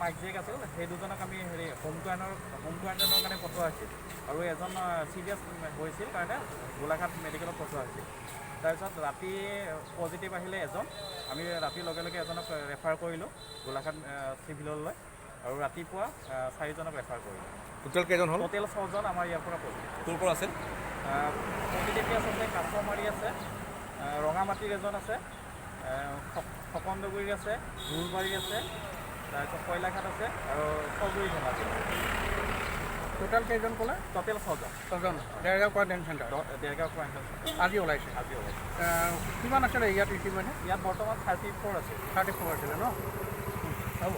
মাক জীয়েক আছিল সেই দুজনক আমি হেৰি হোম কোৱাৰেণ্টাইনৰ কাৰণে পঠোৱা হৈছিল আৰু এজন চিৰিয়াছ হৈছিল কাৰণে গোলাঘাট মেডিকেলত পঠোৱা হৈছিল তাৰপিছত ৰাতি পজিটিভ আহিলে এজন আমি ৰাতিৰ লগে লগে এজনক ৰেফাৰ কৰিলোঁ গোলাঘাট চিভিললৈ আৰু ৰাতিপুৱা 4জনক ৰেফাৰ কৰিলোঁ টোটেল কেইজন হ'ল টোটেল 6জন আমাৰ ইয়াৰ পৰা পজিটিভ ক'ৰ পৰা আছিল পজিটিভ কেছ আছে কাছমাৰী আছে ৰঙামাটিৰ এজন আছে খকন্দগুৰি আছে ঢোলবাৰী আছে তাৰপিছত কয়লাঘাট আছে আৰু চগুৰি জেগা আছে টোটেল কেইজন ক'লে টোটেল 6জন Dergaon quarantine centre Dergaon quarantine আজি ওলাইছে কিমান আছিলে ইয়াত ইতিমধ্যে ইয়াত বৰ্তমান 34 আছে 34 আছিলে ন হ'ব